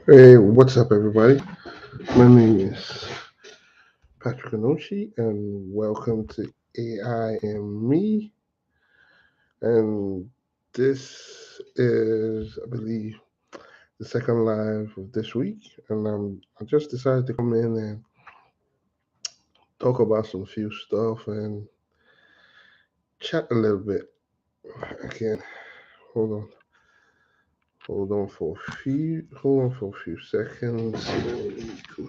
Hey, what's up, everybody? My name is Patrick Onoshi, and welcome to AI and Me. And this is, I believe, the second live of this week. And I just decided to come in and talk about some few stuff and chat a little bit. Again, hold on, hold on for a few seconds. Let me go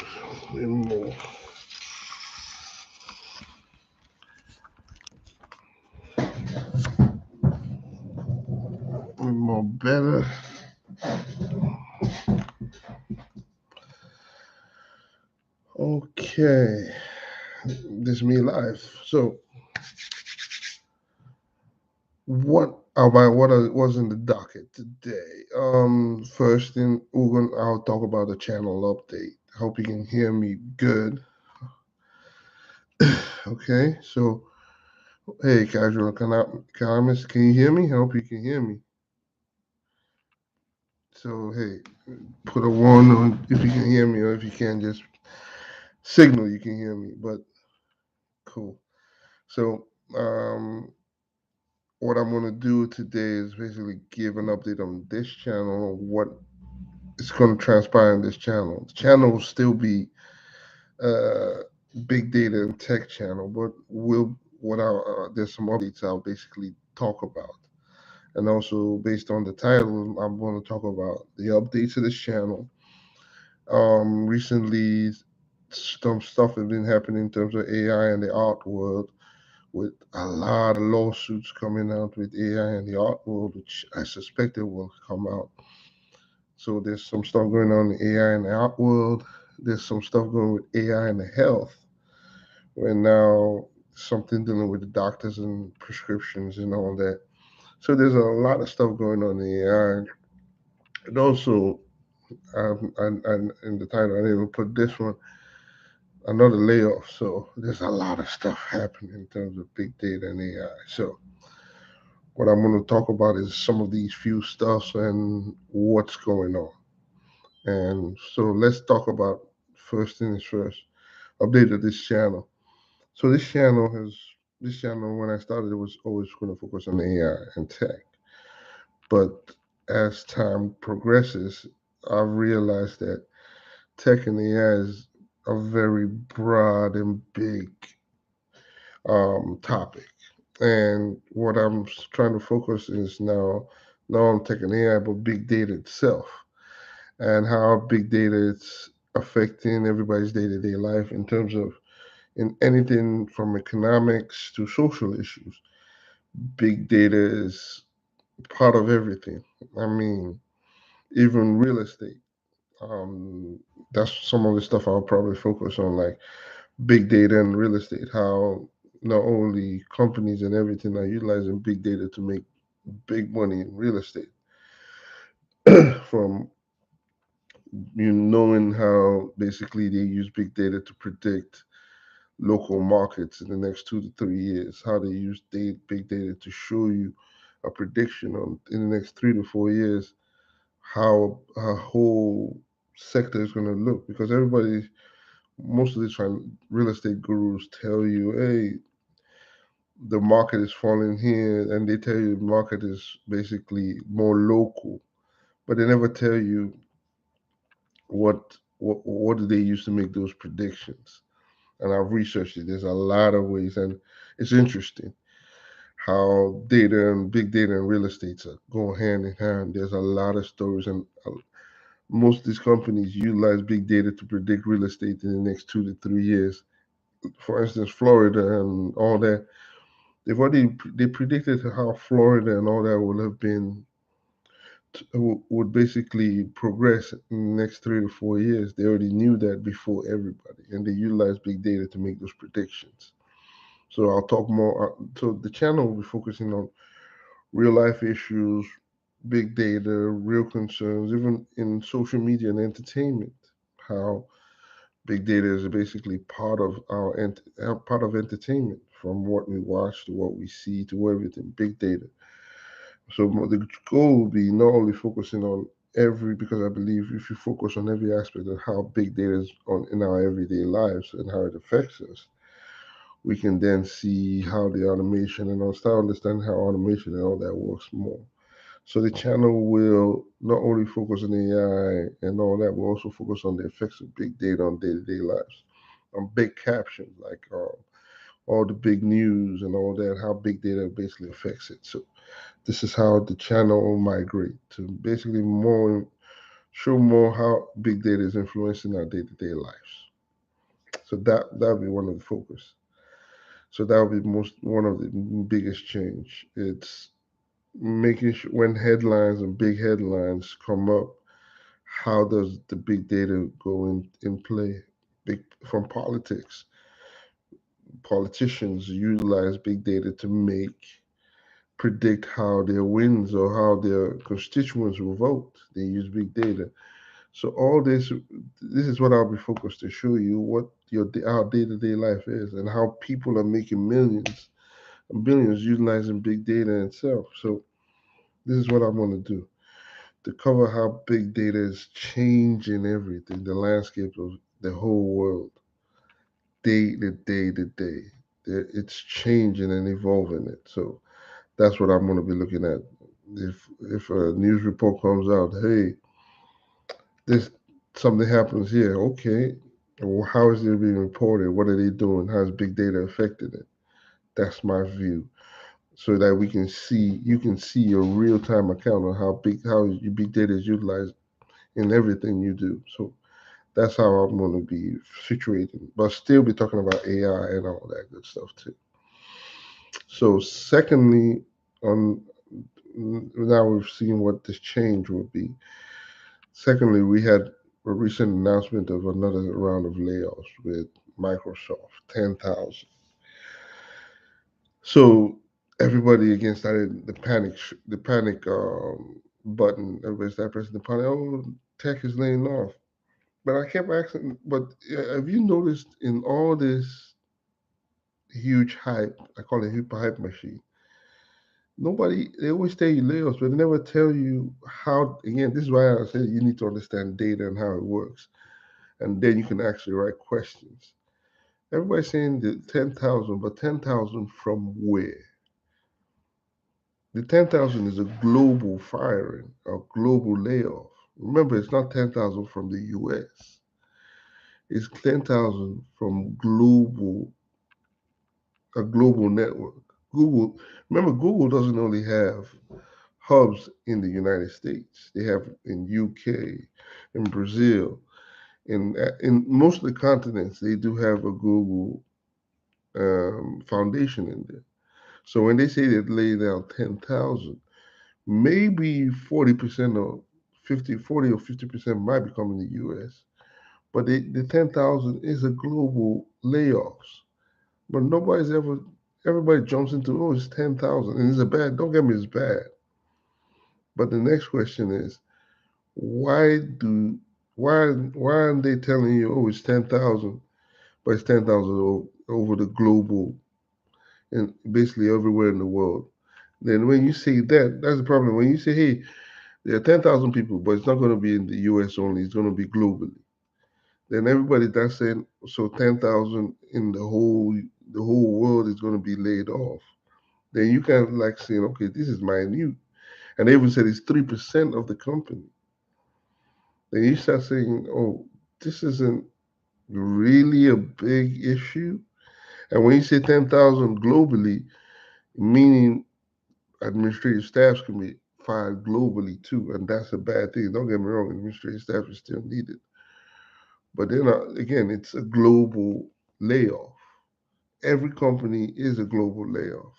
a little more better. Okay, this is me live. So, what was in the docket today? First thing I'll talk about the channel update. Hope you can hear me good. Okay, so hey, casual, comments, can you hear me? I hope you can hear me. So hey, put a one on if you can hear me, or if you can, just signal you can hear me. But cool. So what I'm gonna do today is basically give an update on this channel, on what is going to transpire in this channel. The channel will still be uh, big data and tech channel, but there's some updates I'll basically talk about, and also based on the title, I'm going to talk about the updates to this channel. Recently, some stuff has been happening in terms of AI and the art world, with a lot of lawsuits coming out with AI and the art world, which I suspect it will come out. So there's some stuff going on in AI in the art world. There's some stuff going with AI in the health, where now something dealing with the doctors and prescriptions and all that. So there's a lot of stuff going on in AI. And also, in the title, I didn't even put this one, another layoff. So there's a lot of stuff happening in terms of big data and AI. So what I'm going to talk about is some of these few stuffs and what's going on. And so let's talk about first things first. Update of this channel. So this channel when I started it was always going to focus on AI and tech. But as time progresses, I've realized that tech and AI is a very broad and big topic. And what I'm trying to focus is now not on tech and AI, but big data itself, and how big data is affecting everybody's day-to-day life in terms of in anything from economics to social issues. Big data is part of everything. I mean, even real estate. Um, that's some of the stuff I'll probably focus on, like big data and real estate. How not only companies and everything are utilizing big data to make big money in real estate, from knowing how basically they use big data to predict local markets in the next 2 to 3 years, how they use big data to show you a prediction on in the next 3 to 4 years how a whole sector is going to look, because everybody, most of the time, real estate gurus tell you, hey, the market is falling here, and they tell you the market is basically more local, but they never tell you what do they use to make those predictions. And I've researched it. There's a lot of ways, and it's interesting how data and big data and real estate go hand in hand. There's a lot of stories, and most of these companies utilize big data to predict real estate in the next 2 to 3 years. For instance, Florida and all that, they predicted how Florida and all that would have been would basically progress in the next 3 to 4 years. They already knew that before everybody, and they utilized big data to make those predictions. So I'll talk more. So the channel will be focusing on real life issues, big data, real concerns, even in social media and entertainment. How big data is basically part of part of entertainment, from what we watch to what we see to everything. Big data. So the goal will be not only focusing on because I believe if you focus on every aspect of how big data is on in our everyday lives and how it affects us, we can then see how the automation and I'll start understanding how automation and all that works more. So the channel will not only focus on AI and all that, will also focus on the effects of big data on day-to-day lives, on big captions like all the big news and all that, how big data basically affects it. So this is how the channel will migrate to basically more show more how big data is influencing our day-to-day lives. So that'll be one of the focus. So that will be most one of the biggest change. It's making sure when headlines and big headlines come up, how does the big data go in play? Big from politics. Politicians utilize big data to predict how their wins or how their constituents will vote. They use big data. So all this is what I'll be focused to show you what your our day-to-day life is and how people are making millions and billions utilizing big data itself. So this is what I'm going to do to cover how big data is changing everything, the landscape of the whole world, day to day to day. It's changing and evolving it. So that's what I'm going to be looking at. If a news report comes out, hey, this something happens here, okay, well, how is it being reported? What are they doing? How is big data affecting it? That's my view. So that you can see a real time account of how your big data is utilized in everything you do. So that's how I'm going to be situating, but still be talking about AI and all that good stuff too. So, secondly, on now we've seen what this change will be. Secondly, we had a recent announcement of another round of layoffs with Microsoft, 10,000. So everybody again started the panic button. Everybody started pressing the panic. Oh, tech is laying off. But I kept asking, but have you noticed in all this huge hype, I call it hype machine, nobody, they always tell you layoffs, but they never tell you how, again, this is why I said you need to understand data and how it works. And then you can actually write questions. Everybody's saying the 10,000, but 10,000 from where? The 10,000 is a global firing, a global layoff. Remember, it's not 10,000 from the US. It's 10,000 from a global network. Google, remember, Google doesn't only have hubs in the United States. They have in UK, in Brazil, in most of the continents. They do have a Google foundation in there. So when they say they lay down 10,000, maybe 40% or 40 or 50% might be coming to the US. But the 10,000 is a global layoffs. But everybody jumps into, oh, it's 10,000. And it's a bad, don't get me, it's bad. But the next question is, why do, why aren't they telling you, oh, it's 10,000, but it's 10,000 over the global and basically everywhere in the world? Then when you say that, that's the problem. When you say, hey, there are 10,000 people, but it's not going to be in the US only, it's going to be globally. Then everybody that's saying, so 10,000 in the whole world is going to be laid off. Then you kind of like saying, okay, this is minute. And they even said it's 3% of the company. Then you start saying, oh, this isn't really a big issue. And when you say 10,000 globally, meaning administrative staffs can be fired globally too, and that's a bad thing. Don't get me wrong, administrative staff is still needed. But then again, it's a global layoff. Every company is a global layoff.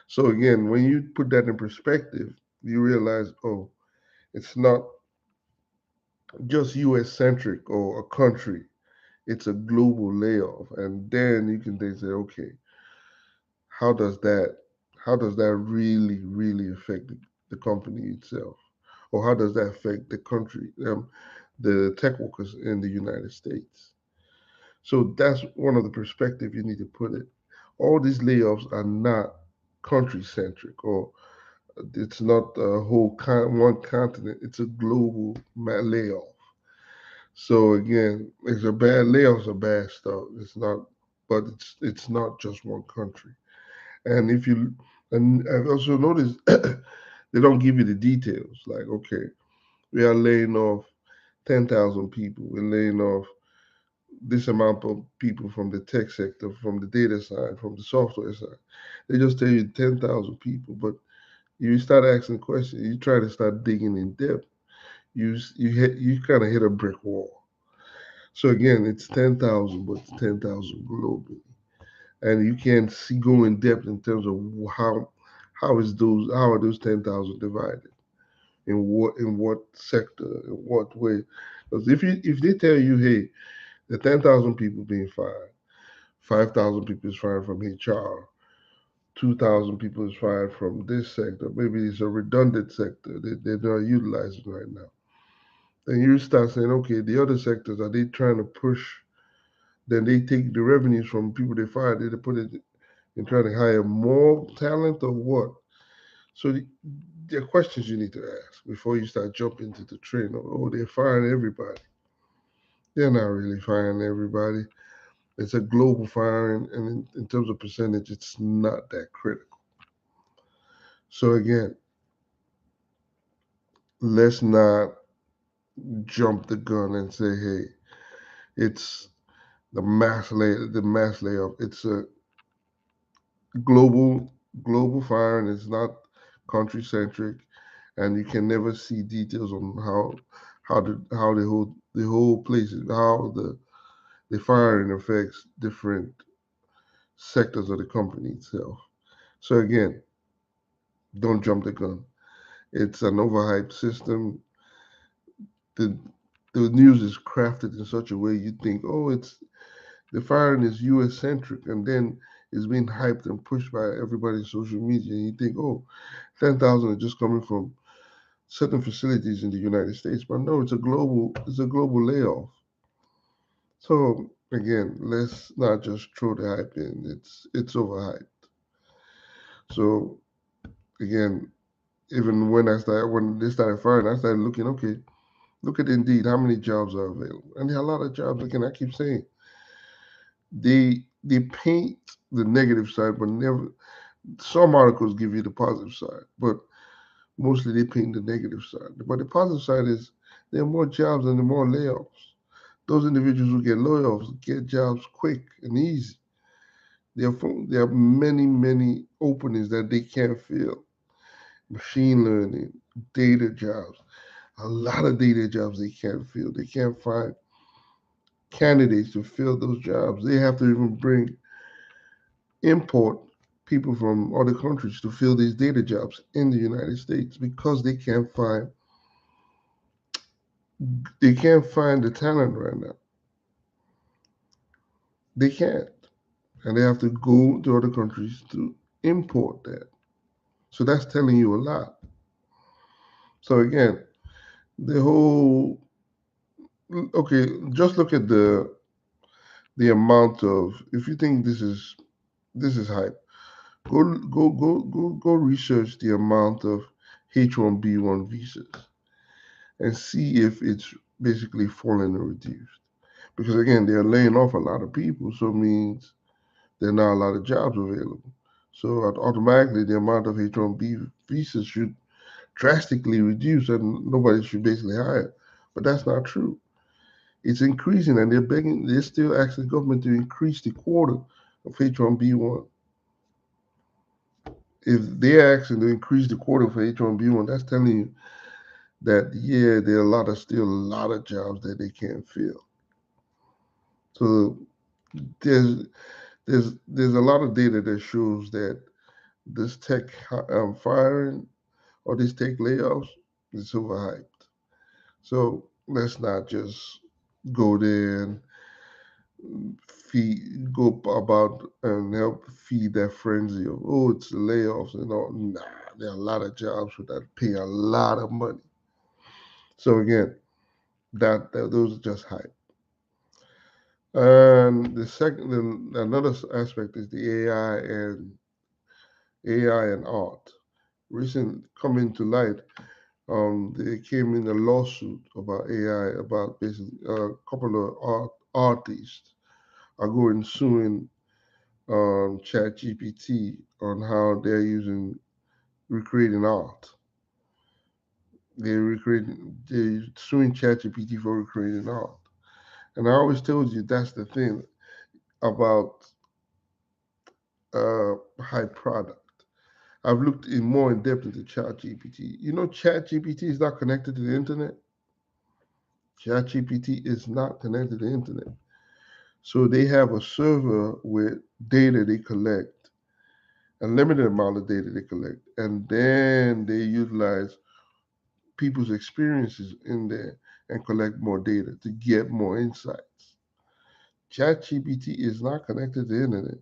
So again, when you put that in perspective, you realize, oh, it's not just US centric or a country. It's a global layoff. And then you can then say, okay, how does that really, really affect the company itself? Or how does that affect the country, the tech workers in the United States? So that's one of the perspective you need to put it. All these layoffs are not country centric or It's not a one continent. It's a global layoff. So again, it's a bad layoffs are bad stuff. It's not, but it's not just one country. And if you and I've also noticed they don't give you the details. Like, okay, we are laying off 10,000 people. We're laying off this amount of people from the tech sector, from the data side, from the software side. They just tell you 10,000 people, but you start asking questions. You try to start digging in depth. You kind of hit a brick wall. So again, it's 10,000, but it's 10,000 globally, and you can't see go in depth in terms of how are those 10,000 divided in what sector in what way. Because if they tell you, hey, the 10,000 people being fired, 5,000 people is fired from HR, 2,000 people is fired from this sector. Maybe it's a redundant sector that they're not utilizing right now. Then you start saying, okay, the other sectors, are they trying to push? Then they take the revenues from people they fired, they put it in trying to hire more talent or what? So there are questions you need to ask before you start jumping into the train of, oh, they're firing everybody. They're not really firing everybody. It's a global firing, and in terms of percentage, it's not that critical. So again, let's not jump the gun and say, hey, it's the mass layoff. It's a global global firing. It's not country centric, and you can never see details on how the whole place how the firing affects different sectors of the company itself. So again, don't jump the gun. It's an overhyped system. The the news is crafted in such a way you think, oh, it's the firing is U.S. centric, and then it's being hyped and pushed by everybody's social media. And you think, oh, 10,000 are just coming from certain facilities in the United States, but no, it's a global layoff. So again, let's not just throw the hype in. It's overhyped. So again, even when they started firing, I started looking. Okay, look at Indeed. How many jobs are available? And there are a lot of jobs. Again, I keep saying they paint the negative side, but never. Some articles give you the positive side, but mostly they paint the negative side. But the positive side is there are more jobs and there are more layoffs. Those individuals who get layoffs get jobs quick and easy. There are many openings that they can't fill. Machine learning, data jobs, a lot of data jobs they can't fill. They can't find candidates to fill those jobs. They have to even import people from other countries to fill these data jobs in the United States because they can't find the talent right now. They can't. And they have to go to other countries to import that. So that's telling you a lot. So again, the whole okay, just look at the amount of if you think this is hype, go research the amount of H1B1 visas and see if it's basically fallen or reduced. Because again, they're laying off a lot of people, so it means there are not a lot of jobs available. So automatically, the amount of H1B visas should drastically reduce, and nobody should basically hire. But that's not true. It's increasing, and they're still asking the government to increase the quota of H1B1. If they're asking to increase the quota for H1B1, that's telling you that yeah, there are still a lot of jobs that they can't fill. So there's there's a lot of data that shows that this tech firing or these tech layoffs is overhyped. So let's not just go there and go about and help feed that frenzy of oh it's layoffs and all. Nah, there are a lot of jobs that pay a lot of money. So again, that those are just hype. And another aspect is the AI and art. recent coming to light. They came in a lawsuit about AI, about basically a couple of artists are going suing ChatGPT on how they're using recreating art. They're suing ChatGPT for recreating art. And I always told you that's the thing about high product. I've looked in more in depth into ChatGPT. You know, ChatGPT is not connected to the internet. ChatGPT is not connected to the internet. So they have a server with data they collect, a limited amount of data they collect, and then they utilize people's experiences in there and collect more data to get more insights. ChatGPT is not connected to the internet.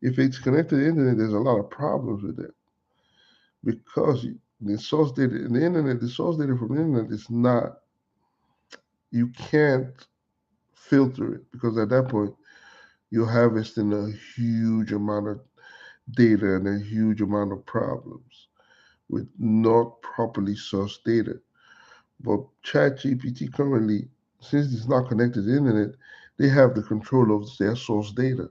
If it's connected to the internet, there's a lot of problems with it because the source data in the internet, the source data from the internet is not, you can't filter it because at that point you're harvesting a huge amount of data and a huge amount of problems with not properly sourced data. But ChatGPT currently, since it's not connected to the internet, they have the control of their source data.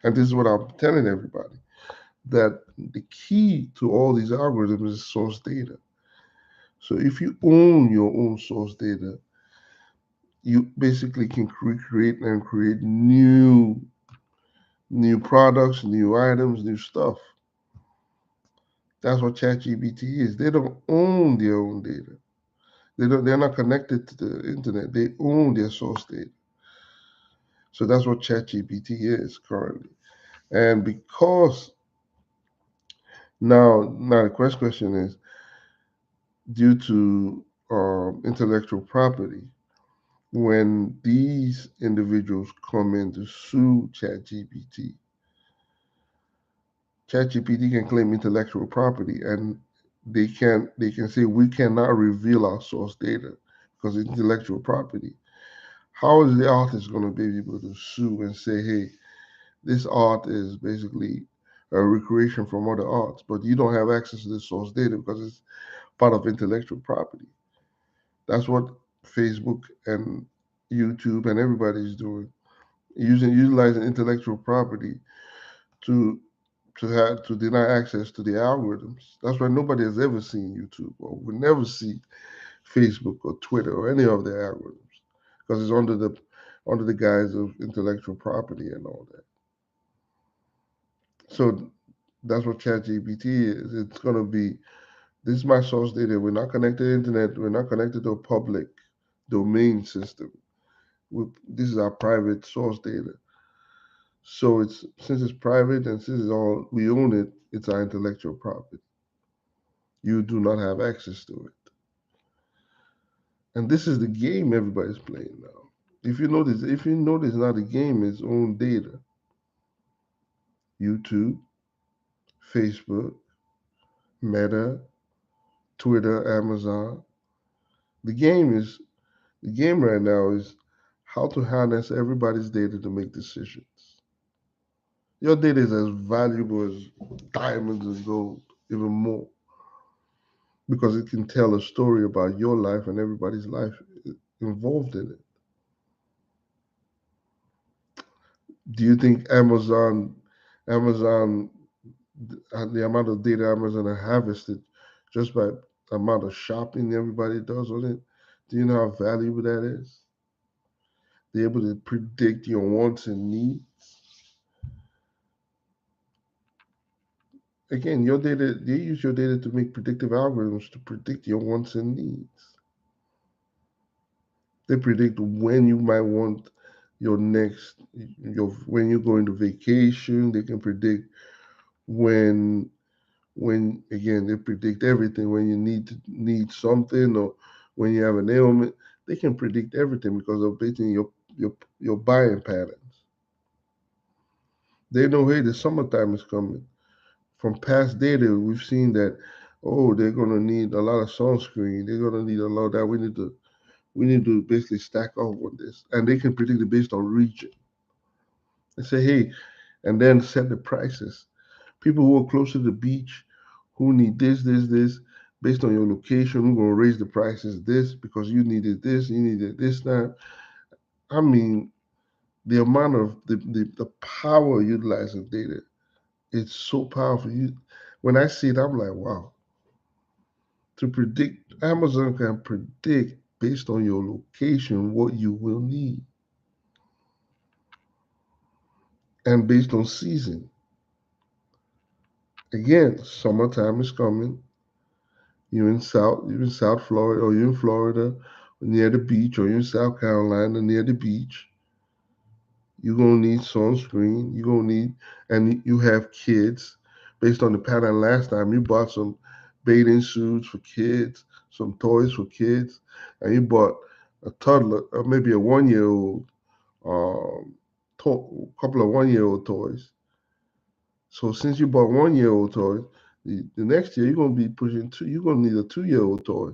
And this is what I'm telling everybody that the key to all these algorithms is source data. So if you own your own source data, you basically can create and create new products, new items, new stuff. That's what ChatGPT is. They don't own their own data. They're not connected to the internet. They own their source data. So that's what ChatGPT is currently. And because now the question is due to intellectual property, when these individuals come in to sue ChatGPT, ChatGPT can claim intellectual property, and they can say we cannot reveal our source data because it's intellectual property. How is the artist going to be able to sue and say, hey, this art is basically a recreation from other arts, but you don't have access to the source data because it's part of intellectual property? That's what Facebook and YouTube and everybody is doing, utilizing intellectual property to to deny access to the algorithms. That's why nobody has ever seen YouTube or will never see Facebook or Twitter or any of their algorithms because it's under the guise of intellectual property and all that. So that's what ChatGPT is. It's gonna be, this is my source data. We're not connected to the internet. We're not connected to a public domain system. This is our private source data. So it's, since it's private and since it's all we own it, it's our intellectual property. You do not have access to it. And this is the game everybody's playing now. If you notice now the game is own data. YouTube, Facebook, Meta, Twitter, Amazon. The game is the game right now is how to harness everybody's data to make decisions. Your data is as valuable as diamonds and gold, even more, because it can tell a story about your life and everybody's life involved in it. Do you think Amazon, the amount of data Amazon has harvested just by the amount of shopping everybody does on it, do you know how valuable that is? They're able to predict your wants and needs. Again, your data, they use your data to make predictive algorithms to predict your wants and needs. They predict when you might want your next, when you're going to vacation. They can predict when again they predict everything, when you need something or when you have an ailment. They can predict everything because of based on your buying patterns. They know, hey, the summertime is coming. From past data, we've seen that, oh, they're gonna need a lot of sunscreen. They're gonna need a lot of that. We need to basically stack up on this, and they can predict it based on region. They say, hey, and then set the prices. People who are close to the beach, who need this. Based on your location, we're going to raise the prices this because you needed this, you needed this time. I mean, the amount of the power utilizing data, it's so powerful. When I see it, I'm like, wow. To predict, Amazon can predict based on your location what you will need, and based on season. Again, summertime is coming. You're in South Florida, or you're in Florida near the beach, or you're in South Carolina near the beach. You're gonna need sunscreen. You're gonna need, and you have kids. Based on the pattern last time, you bought some bathing suits for kids, some toys for kids, and you bought a toddler, or maybe a 1 year old, couple of 1 year old toys. So since you bought 1 year old toys, the next year you're gonna be pushing two. You're gonna need a 2 year old toy,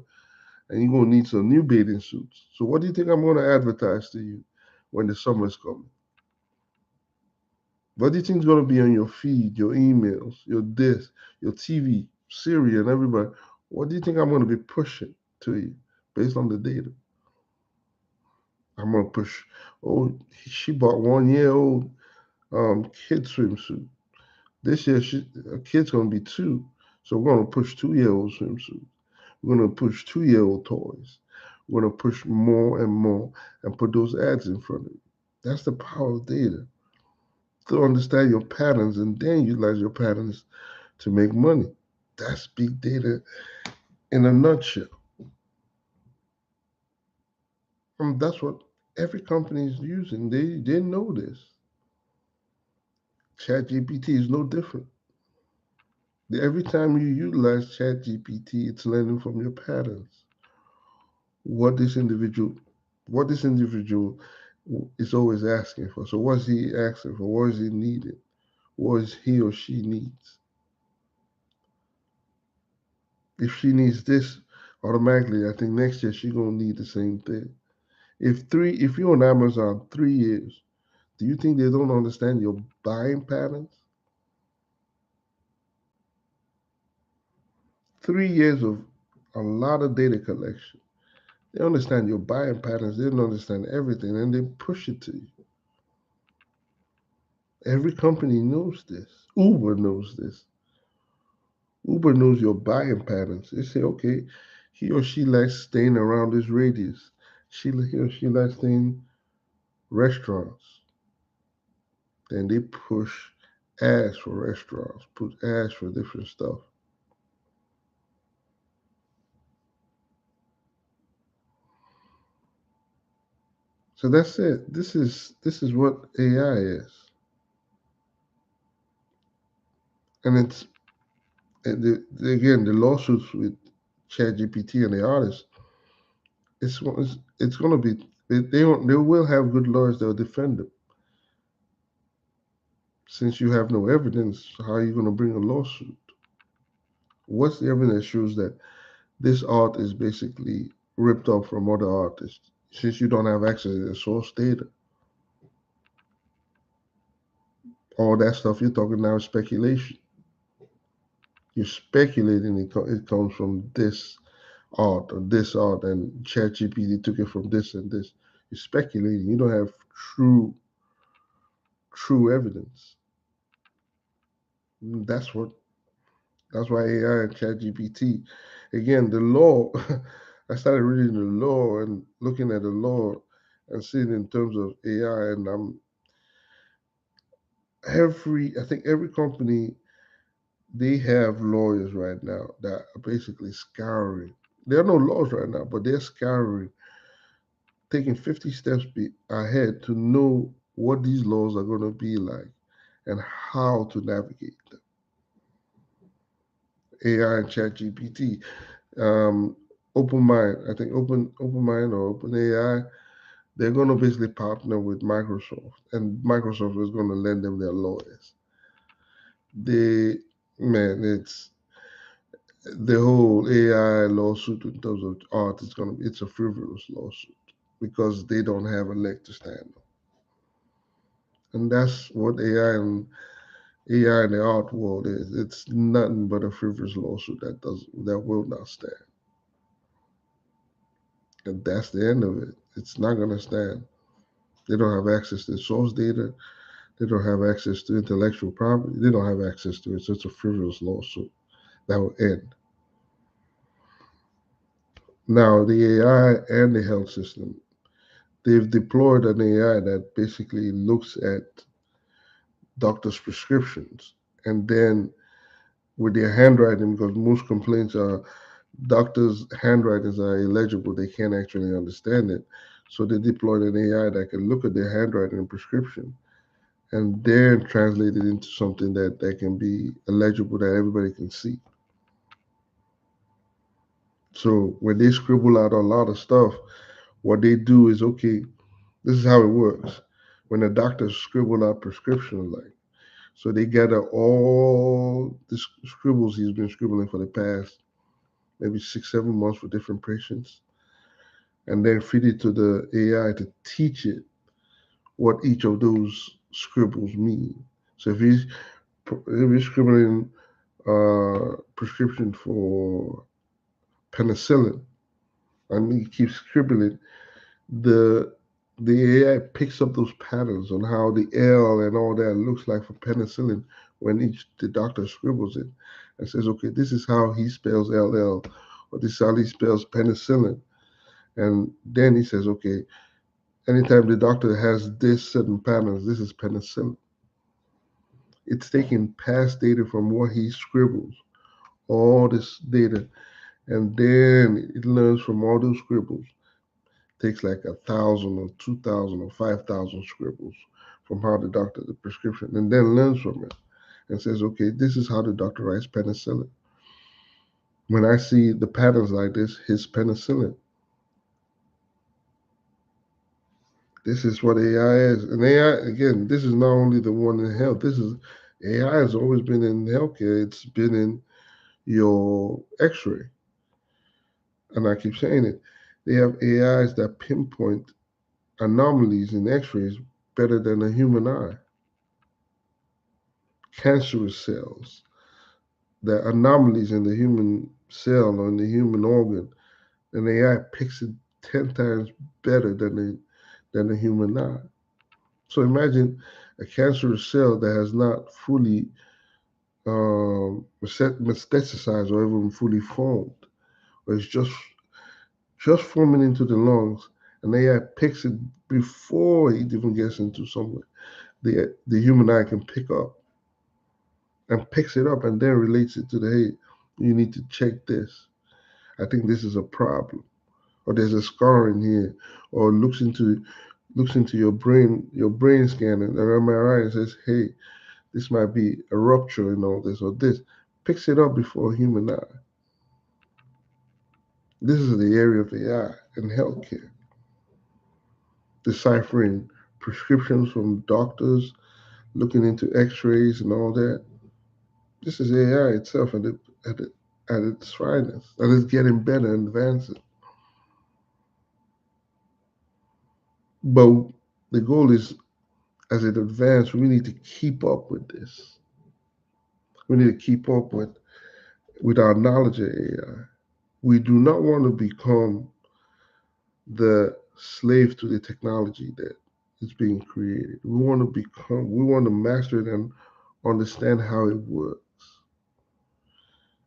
and you're gonna need some new bathing suits. So what do you think I'm gonna advertise to you when the summer's coming? What do you think is gonna be on your feed, your emails, your this, your TV, Siri, and everybody? What do you think I'm gonna be pushing to you based on the data? I'm gonna push. Oh, she bought 1 year old kid swimsuit. This year, a kid's gonna be two, so we're gonna push 2 year old swimsuits. We're gonna push 2 year old toys. We're gonna push more and more and put those ads in front of you. That's the power of data. To understand your patterns and then utilize your patterns to make money. That's big data in a nutshell. That's what every company is using. They know this. ChatGPT is no different. Every time you utilize ChatGPT, it's learning from your patterns. What this individual, what this individual is always asking for. So what's he asking for? What is he needing? What is he or she needs? If she needs this, automatically, I think next year she's gonna need the same thing. If you're on Amazon 3 years, do you think they don't understand your buying patterns? 3 years of a lot of data collection. They understand your buying patterns. They don't understand everything, and they push it to you. Every company knows this. Uber knows this. Uber knows your buying patterns. They say, okay, he or she likes staying around this radius. He or she likes staying restaurants. Then they push ads for restaurants, put ads for different stuff. So that's it. This is what AI is, and again the lawsuits with ChatGPT and the artists. It's going to be they will have good lawyers that will defend them. Since you have no evidence, how are you going to bring a lawsuit? What's the evidence that shows that this art is basically ripped off from other artists? Since you don't have access to the source data, all that stuff you're talking now is speculation. You're speculating it comes from this art or this art, and ChatGPT took it from this and this. You're speculating. You don't have true evidence. That's what. That's why AI and ChatGPT. Again, the law. I started reading the law and looking at the law and seeing in terms of AI, and I think every company they have lawyers right now that are basically scouring. There are no laws right now, but they're scouring, taking 50 steps ahead to know what these laws are going to be like and how to navigate them. AI and ChatGPT, OpenMind, I think OpenMind or OpenAI, they're going to basically partner with Microsoft, and Microsoft is going to lend them their lawyers. They, man, it's the whole AI lawsuit in terms of art is it's a frivolous lawsuit because they don't have a leg to stand on. And that's what AI and AI in the art world is it's nothing but a frivolous lawsuit that will not stand. And that's the end of it. It's not gonna stand. They don't have access to source data. They don't have access to intellectual property. They don't have access to it. So it's a frivolous lawsuit that will end. Now the AI and the health system, they've deployed an AI that basically looks at doctors' prescriptions and then with their handwriting, because most complaints are doctors' handwritings are illegible, they can't actually understand it. So they deployed an AI that can look at their handwriting and prescription and then translate it into something that can be illegible that everybody can see. So when they scribble out a lot of stuff, what they do is okay, this is how it works. When the doctors scribble out prescriptions, like so they gather all the scribbles he's been scribbling for the past maybe 6, 7 months for different patients, and then feed it to the AI to teach it what each of those scribbles mean. So if he's scribbling prescription for penicillin, and he keeps scribbling, the the AI picks up those patterns on how the L and all that looks like for penicillin when each the doctor scribbles it and says, okay, this is how he spells LL, or this is how he spells penicillin. And then he says, okay, anytime the doctor has this certain patterns, this is penicillin. It's taking past data from what he scribbles, all this data, and then it learns from all those scribbles. Takes like 1,000 or 2,000 or 5,000 scribbles from how the doctor the prescription, and then learns from it and says, okay, this is how the doctor writes penicillin. When I see the patterns like this, his penicillin. This is what AI is. And AI, again, this is not only the one in health. This is AI has always been in healthcare. It's been in your X-ray, and I keep saying it. They have AIs that pinpoint anomalies in X-rays better than a human eye. Cancerous cells, the anomalies in the human cell or in the human organ, and AI picks it 10 times better than the human eye. So imagine a cancerous cell that has not fully metastasized or even fully formed, or it's just forming into the lungs, and AI picks it before it even gets into somewhere the human eye can pick up and picks it up and then relates it to the hey, you need to check this. I think this is a problem, or there's a scar in here, or looks into your brain scan and an MRI and says, hey, this might be a rupture in all this or this. Picks it up before a human eye. This is the area of AI in healthcare, deciphering prescriptions from doctors, looking into X-rays and all that. This is AI itself at its finest, and it's getting better and advancing. But the goal is, as it advances, we need to keep up with this. We need to keep up with our knowledge of AI. We do not want to become the slave to the technology that is being created. We want to master it and understand how it works.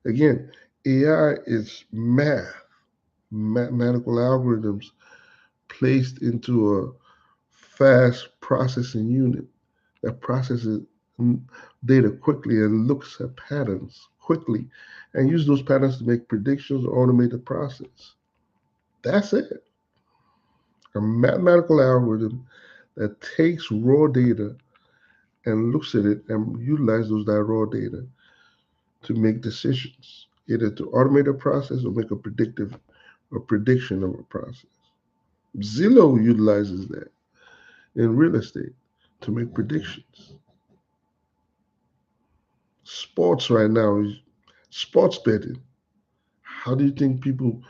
Again, AI is mathematical algorithms placed into a fast processing unit that processes data quickly and looks at patterns quickly and use those patterns to make predictions or automate the process. That's it. A mathematical algorithm that takes raw data and looks at it and utilizes that raw data to make decisions, either to automate a process or make a prediction of a process. Zillow utilizes that in real estate to make predictions. Sports right now is sports betting. How do you think people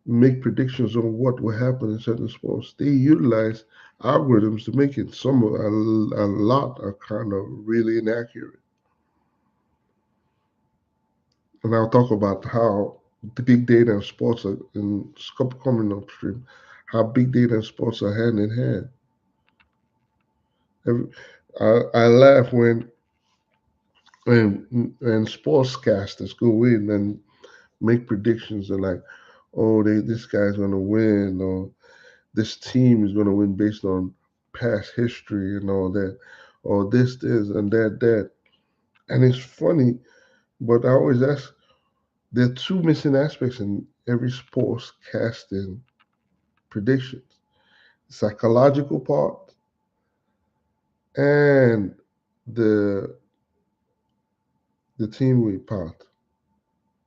make predictions on what will happen in certain sports? They utilize algorithms to make it. A lot are kind of really inaccurate. And I'll talk about how the big data and sports are in scope coming upstream, how big data and sports are hand in hand. I laugh when sportscasters go in and make predictions and like, oh, this guy's gonna win, or this team is gonna win based on past history and all that, or this and that. And it's funny, but I always ask, there are two missing aspects in every sports casting predictions: the psychological part and the the teamwork part.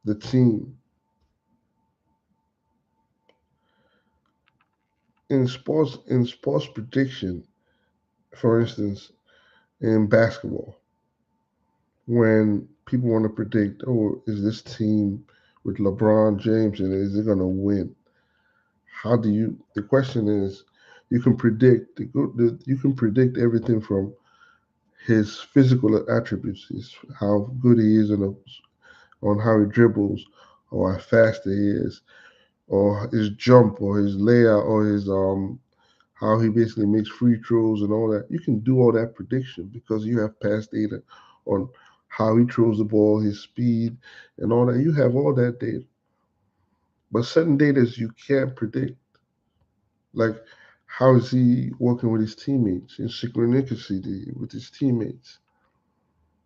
The team in sports prediction, for instance, in basketball, when people want to predict, oh, is this team with LeBron James and is it going to win? How do you? The question is, you can predict you can predict everything from his physical attributes, how good he is on how he dribbles, or how fast he is, or his jump, or his layout, or his how he basically makes free throws and all that. You can do all that prediction because you have past data on how he throws the ball, his speed, and all that. You have all that data. But certain data you can't predict. Like, how is he working with his teammates in synchronicity with his teammates?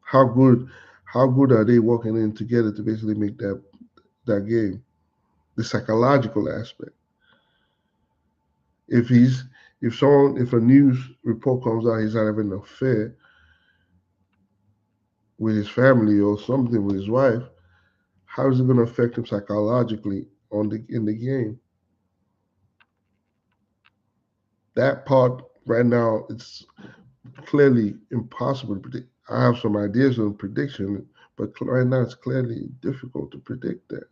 How good how good are they working in together to basically make that game? The psychological aspect. If he's if a news report comes out he's not having an affair with his family or something with his wife, how is it going to affect him psychologically in the game? That part right now it's clearly impossible to predict. I have some ideas on prediction, but right now it's clearly difficult to predict that.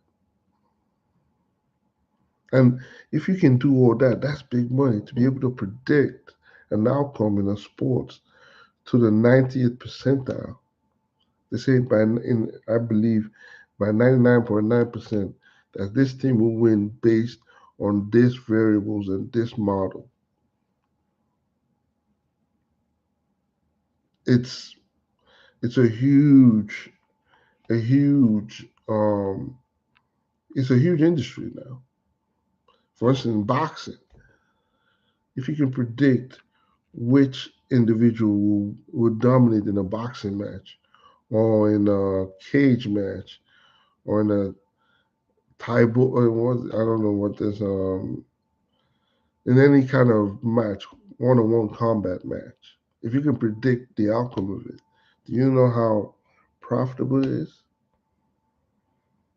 And if you can do all that, that's big money to be able to predict an outcome in a sports to the 90th percentile. They say I believe by 99.9% that this team will win based on this variables and this model. It's it's a huge it's a huge industry now. For instance, in boxing, if you can predict which individual will dominate in a boxing match or in a cage match or in a Taibo or what I don't know what this in any kind of match, one-on-one combat match. If you can predict the outcome of it, do you know how profitable it is?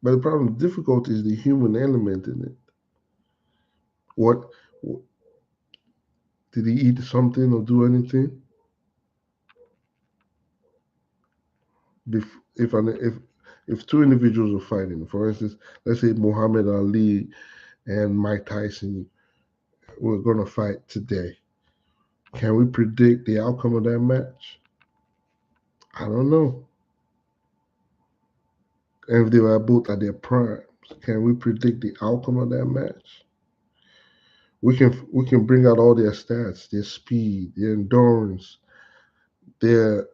But the problem, the difficulty is the human element in it. What did he eat something or do anything? If two individuals are fighting, for instance, let's say Muhammad Ali and Mike Tyson were going to fight today. Can we predict the outcome of that match? I don't know. And if they were both at their primes, can we predict the outcome of that match? We can bring out all their stats, their speed, their endurance, their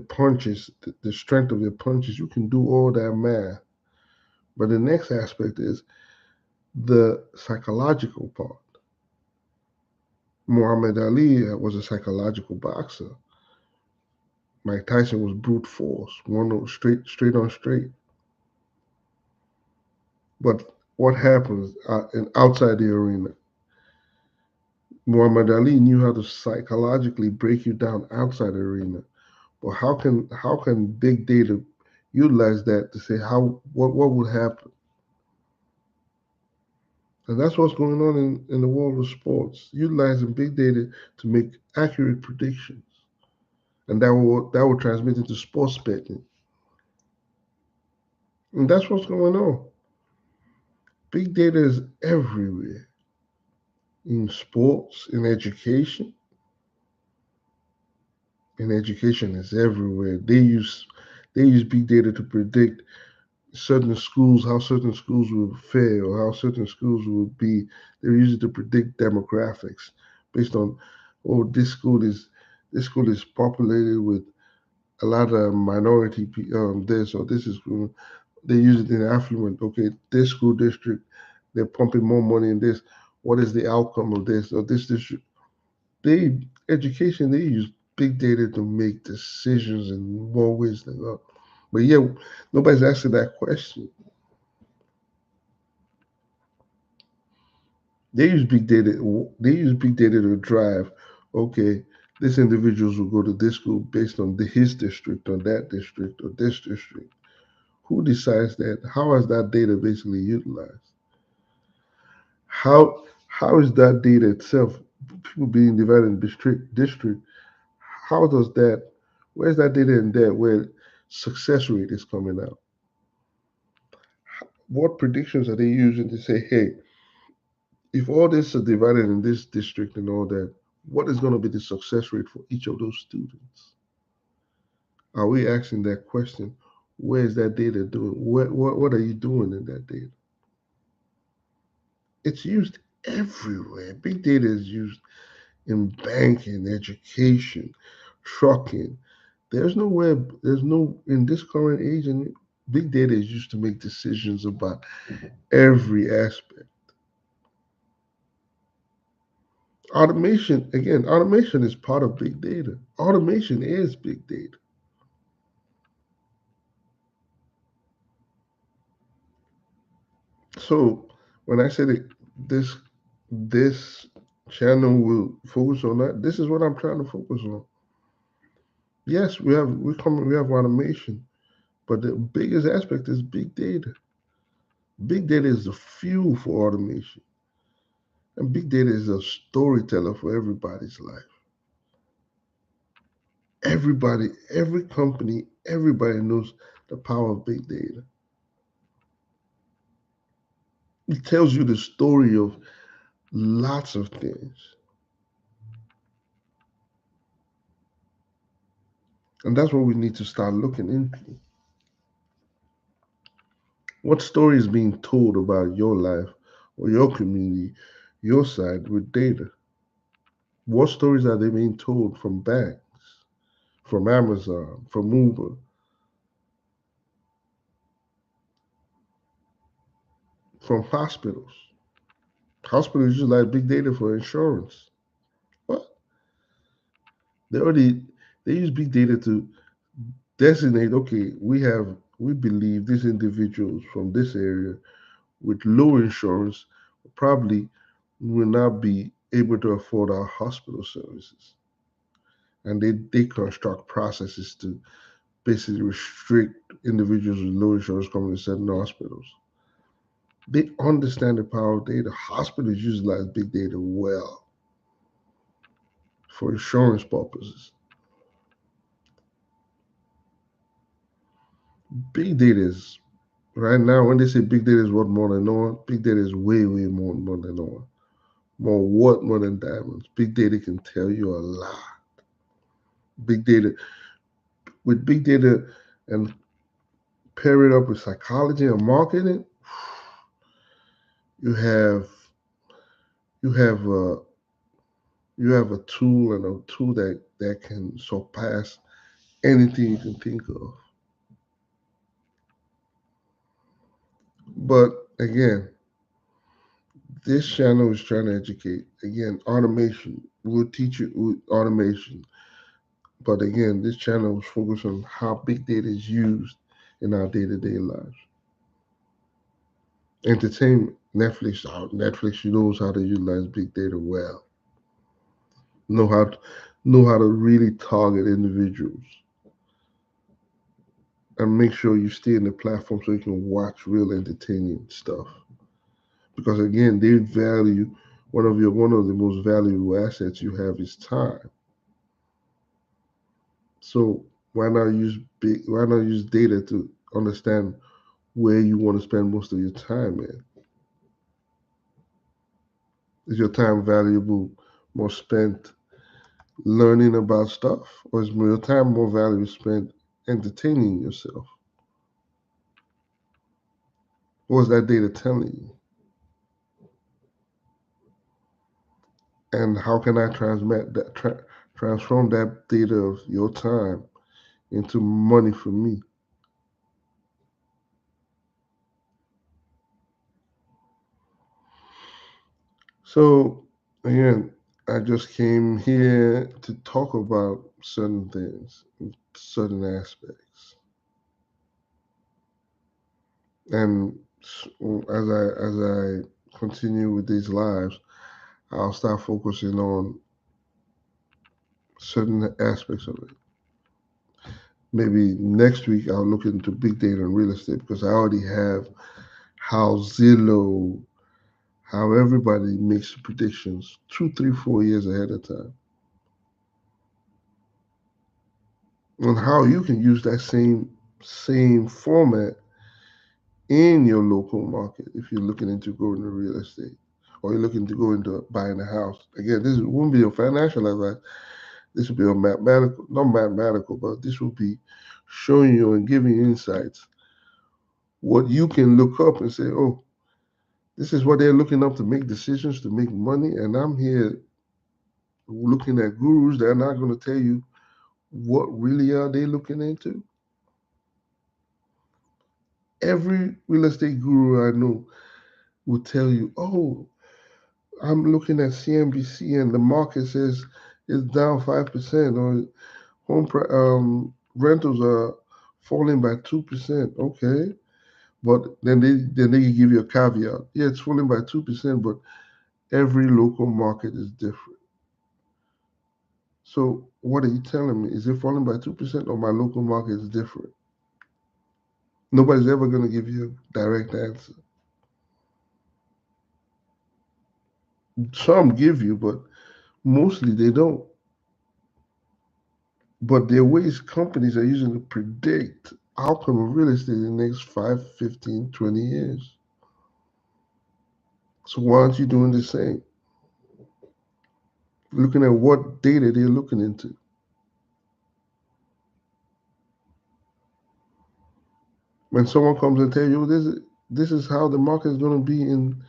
punches, the strength of their punches. You can do all that math. But the next aspect is the psychological part. Muhammad Ali was a psychological boxer. Mike Tyson was brute force, one straight on straight. But what happens outside the arena? Muhammad Ali knew how to psychologically break you down outside the arena. But how can big data utilize that to say what would happen? And that's what's going on in the world of sports, utilizing big data to make accurate predictions. And that will transmit into sports betting. And that's what's going on. Big data is everywhere in sports, in education. In education is everywhere. They use big data to predict certain schools, how certain schools will fare, or how certain schools will be. They're using to predict demographics based on, oh, this school is populated with a lot of minority this, or this is they use it in affluent. Okay, this school district, they're pumping more money in this. What is the outcome of this or this district? They education, they use big data to make decisions in more ways than others. But yeah, nobody's asking that question. They use big data to drive. Okay, this individuals will go to this school based on his district or that district or this district. Who decides that? How is that data basically utilized? How is that data itself, people being divided in district? How does that? Where's that data in there? Where success rate is coming out? What predictions are they using to say, hey, if all this is divided in this district and all that, what is going to be the success rate for each of those students? Are we asking that question? Where is that data doing? What are you doing in that data? It's used everywhere. Big data is used in banking, education, trucking. There's no, in this current age, and big data is used to make decisions about every aspect. Automation is part of big data. Automation is big data. So when I say that this channel will focus on that, this is what I'm trying to focus on. Yes, we have automation, but the biggest aspect is big data. Big data is the fuel for automation. And big data is a storyteller for everybody's life. Every company, everybody knows the power of big data. It tells you the story of lots of things. And that's what we need to start looking into. What story is being told about your life or your community, your side with data? What stories are they being told from banks, from Amazon, from Uber, from hospitals? Hospitals use like big data for insurance. What? They already they use big data to designate, okay, we believe these individuals from this area with low insurance probably will not be able to afford our hospital services. And they construct processes to basically restrict individuals with low insurance coming to certain hospitals. They understand the power of data. Hospitals utilize big data well for insurance purposes. Big data is right now, when they say big data is worth more than oil, big data is way, way more than oil. More than diamonds. Big data can tell you a lot. Big data with big data and pair it up with psychology and marketing, you have you have a you have a tool that can surpass anything you can think of. But again, this channel is trying to educate. Again, automation. We'll teach you automation. But again, this channel is focused on how big data is used in our day-to-day lives. Entertainment. Netflix knows how to utilize big data well. Know how to, know how to really target individuals and make sure you stay in the platform so you can watch real entertaining stuff. Because again, they value one of the most valuable assets you have is time. So why not use data to understand where you want to spend most of your time in? Is your time valuable more spent learning about stuff, or is your time more valuable spent entertaining yourself? What's that data telling you? And how can I transform that data of your time into money for me? So again, I just came here to talk about certain things, certain aspects, and as I continue with these lives, I'll start focusing on certain aspects of it. Maybe next week I'll look into big data and real estate because I already have how Zillow, how everybody makes predictions 2, 3, 4 years ahead of time, and how you can use that same format in your local market if you're looking into going to real estate or you're looking to go into buying a house. Again, this won't be a financial advice. This will be a mathematical, not mathematical, but this will be showing you and giving you insights what you can look up and say, oh, this is what they're looking up to make decisions, to make money. And I'm here looking at gurus that are not going to tell you what really are they looking into. Every real estate guru I know will tell you, oh, I'm looking at CNBC and the market says it's down 5% or rentals are falling by 2%. Okay. But then they give you a caveat. Yeah, it's falling by 2%, but every local market is different. So what are you telling me? Is it falling by 2% or my local market is different? Nobody's ever going to give you a direct answer. Some give you, but mostly they don't. But there are ways companies are using to predict outcome of real estate in the next 5, 15, 20 years. So why aren't you doing the same? Looking at what data they're looking into. When someone comes and tell you this is how the market is going to be in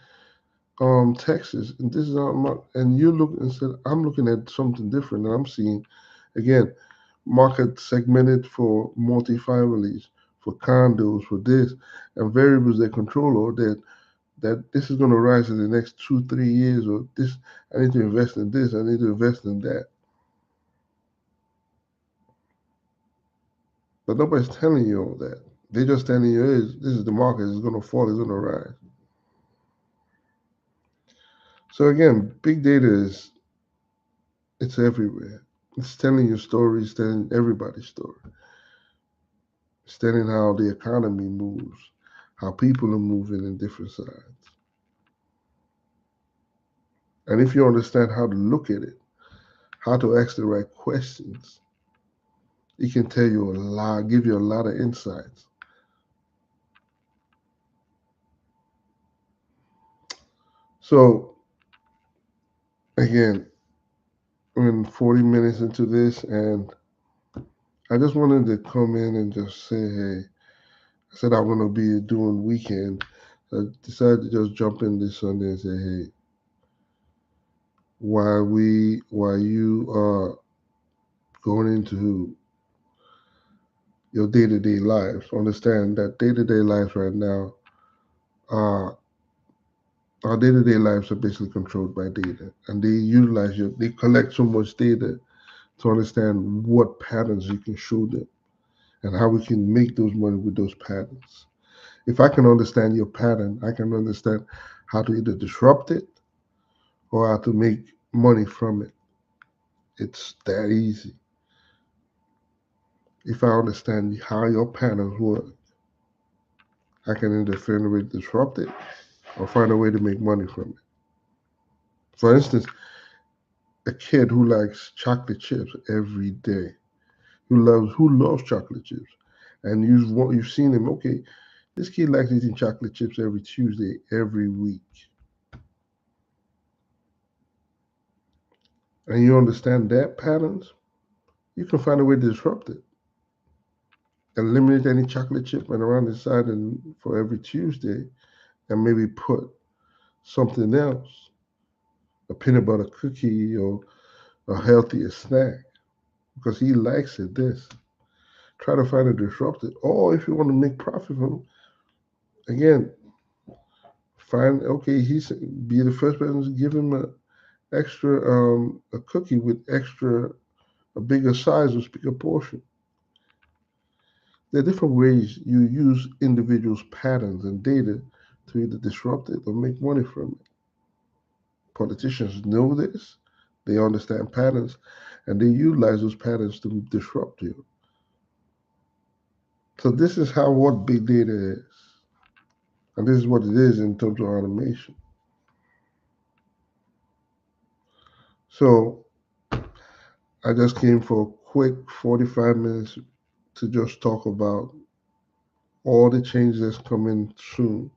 Texas, and this is how and you look and said, I'm looking at something different, and I'm seeing again market segmented for multifamilies, for condos, for this, and variables they control or that this is going to rise in the next 2, 3 years, or this I need to invest in this, I need to invest in that. But nobody's telling you all that. They're just telling you this is the market, it's going to fall, it's going to rise. So again, big data it's everywhere. It's telling your story, it's telling everybody's story. It's telling how the economy moves, how people are moving in different sides. And if you understand how to look at it, how to ask the right questions, it can tell you a lot, give you a lot of insights. So again, we're in 40 minutes into this, and I just wanted to come in and just say, hey, I said I'm gonna be doing weekend. So I decided to just jump in this Sunday and say, hey, while you are going into your day-to-day lives, understand that day-to-day lives right now are our day-to-day lives are basically controlled by data, and they collect so much data to understand what patterns you can show them and how we can make those money with those patterns. If I can understand your pattern, I can understand how to either disrupt it or how to make money from it. It's that easy. If I understand how your patterns work, I can either find a way to disrupt it or find a way to make money from it. For instance, a kid who likes chocolate chips every day, who loves chocolate chips, and you've seen him. Okay, this kid likes eating chocolate chips every Tuesday, every week, and you understand that patterns. You can find a way to disrupt it. Eliminate any chocolate chip and around the side, and for every Tuesday, and maybe put something else, a peanut butter cookie or a healthier snack, because he likes it. This try to find a disruptor, or if you want to make profit from it, again, find okay. He's be the first person to give him a extra a cookie with extra a bigger size or bigger portion. There are different ways you use individuals' patterns and data to either disrupt it or make money from it. Politicians know this, they understand patterns, and they utilize those patterns to disrupt you. So this is how what big data is. And this is what it is in terms of automation. So I just came for a quick 45 minutes to just talk about all the changes that's coming soon.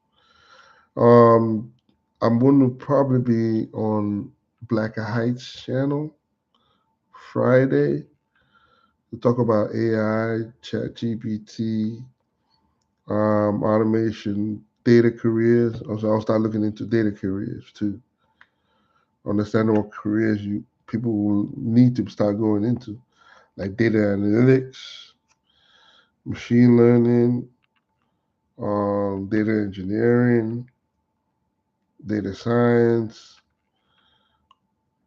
Um, I'm going to probably be on Black Heights channel Friday to talk about AI, Chat GPT, automation, data careers. Also, I'll start looking into data careers too, understanding what careers you people will need to start going into, like data analytics, machine learning, data engineering, data science,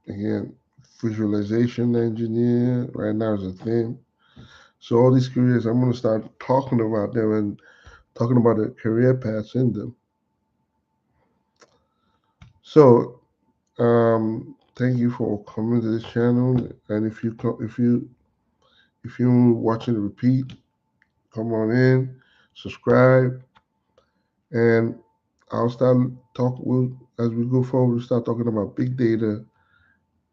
again, visualization engineer right now is a thing. So all these careers, I'm going to start talking about them and talking about the career paths in them. So thank you for coming to this channel. And if you're watching the repeat, come on in, subscribe, and I'll start talk. As we go forward, we'll start talking about big data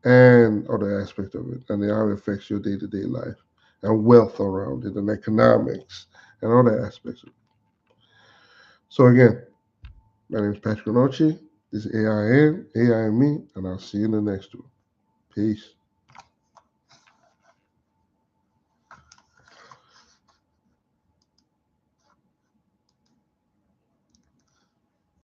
and other aspects of it, and how it affects your day-to-day life and wealth around it, and economics and other aspects of it. So again, my name is Patrick Onochi. This is AIN, AI and me, and I'll see you in the next one. Peace.